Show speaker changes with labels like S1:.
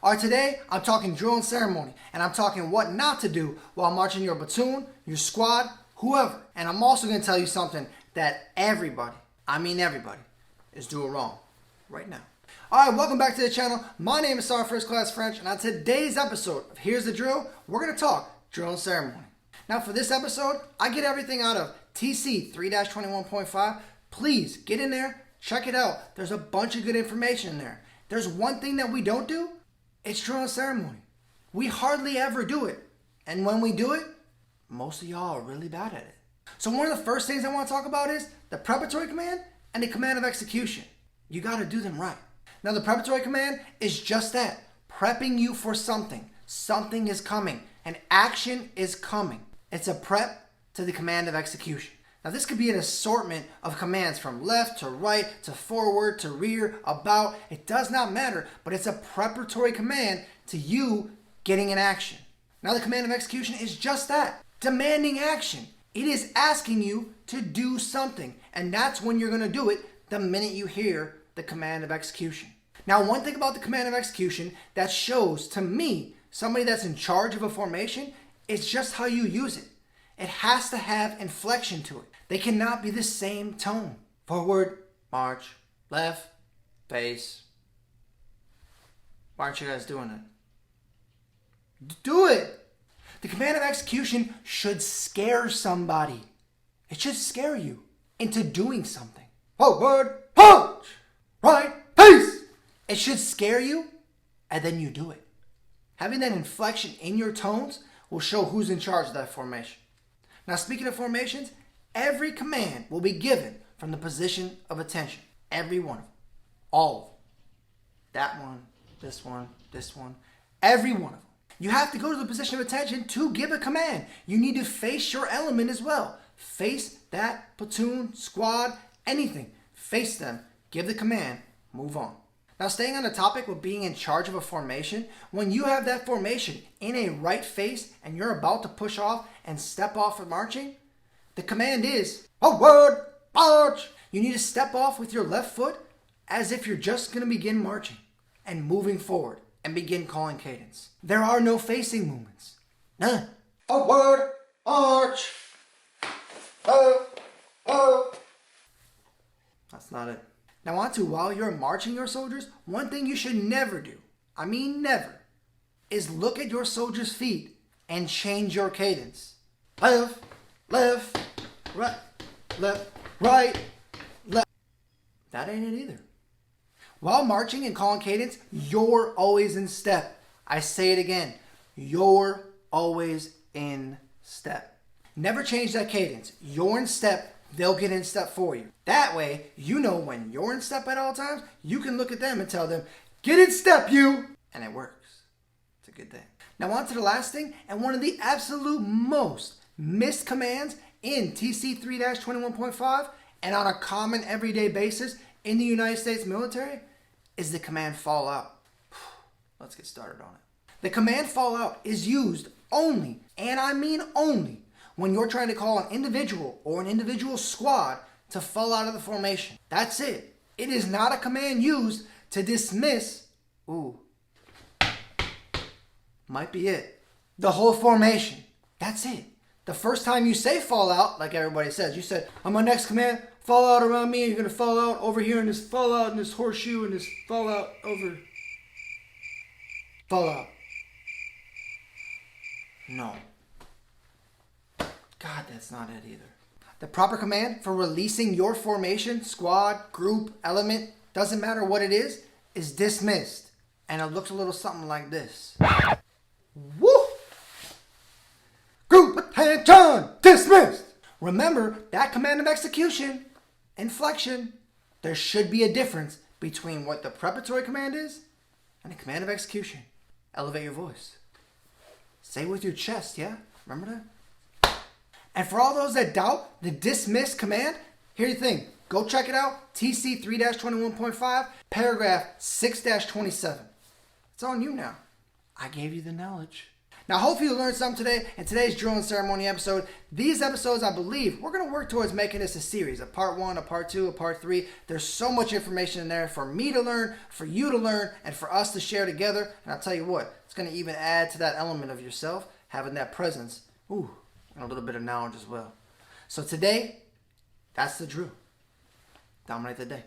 S1: Alright, today I'm talking drill and ceremony, and I'm talking what not to do while marching your platoon, your squad, whoever. And I'm also going to tell you something that everybody, I mean everybody, is doing wrong right now. Alright, welcome back to the channel. My name is Sergeant First Class French, and on today's episode of Here's the Drill, we're going to talk drill and ceremony. Now for this episode, I get everything out of TC 3-21.5. Please get in there, check it out. There's a bunch of good information in there. There's one thing that we don't do, it's drill and ceremony. We hardly ever do it. And when we do it, most of y'all are really bad at it. So one of the first things I want to talk about is the preparatory command and the command of execution. You got to do them right. Now the preparatory command is just that, prepping you for something. Something is coming. An action is coming. It's a prep to the command of execution. Now this could be an assortment of commands from left to right to forward to rear, about. It does not matter, but it's a preparatory command to you getting an action. Now the command of execution is just that, demanding action. It is asking you to do something, and that's when you're going to do it the minute you hear the command of execution. Now one thing about the command of execution that shows to me somebody that's in charge of a formation is just how you use it. It has to have inflection to it. They cannot be the same tone. Forward, march, left, face. Why aren't you guys doing it? Do it! The command of execution should scare somebody. It should scare you into doing something. Forward, march, right, face! It should scare you, and then you do it. Having that inflection in your tones will show who's in charge of that formation. Now speaking of formations, every command will be given from the position of attention. Every one of them. All of them. That one, this one, this one. Every one of them. You have to go to the position of attention to give a command. You need to face your element as well. Face that platoon, squad, anything. Face them, give the command, move on. Now staying on the topic of being in charge of a formation, when you have that formation in a right face and you're about to push off and step off for marching, the command is, forward, march. You need to step off with your left foot as if you're just going to begin marching and moving forward and begin calling cadence. There are no facing movements. None. Forward, march. That's not it. Now on to while you're marching your soldiers, one thing you should never do, I mean never, is look at your soldiers' feet and change your cadence. Left, left, right, left, right, left. That ain't it either. While marching and calling cadence, you're always in step. I say it again, you're always in step. Never change that cadence. You're in step. They'll get in step for you. That way, you know when you're in step at all times, you can look at them and tell them, get in step, you! And it works. It's a good thing. Now on to the last thing, and one of the absolute most missed commands in TC 3-21.5 and on a common everyday basis in the United States military is the command fall out. Let's get started on it. The command fall out is used only, and I mean only, when you're trying to call an individual or an individual squad to fall out of the formation. That's it. It is not a command used to dismiss, might be it, the whole formation. That's it. The first time you say fall out, like everybody says, you said, on my next command, fall out around me, and you're going to fall out over here, and this fall out, and this horseshoe, and this fall out over. Fall out. No. God, that's not it either. The proper command for releasing your formation, squad, group, element, doesn't matter what it is dismissed. And it looks a little something like this. Woo! Group attention, dismissed! Remember, that command of execution, inflection, there should be a difference between what the preparatory command is and the command of execution. Elevate your voice. Say it with your chest, yeah? Remember that? And for all those that doubt the dismiss command, here's the thing. Go check it out. TC 3-21.5, paragraph 6-27. It's on you now. I gave you the knowledge. Now, hopefully you learned something today in today's drill and ceremony episode. These episodes, I believe, we're going to work towards making this a series, a part 1, a part 2, a part 3. There's so much information in there for me to learn, for you to learn, and for us to share together. And I'll tell you what, it's going to even add to that element of yourself, having that presence, and a little bit of knowledge as well. So today, that's the drill. Dominate the day.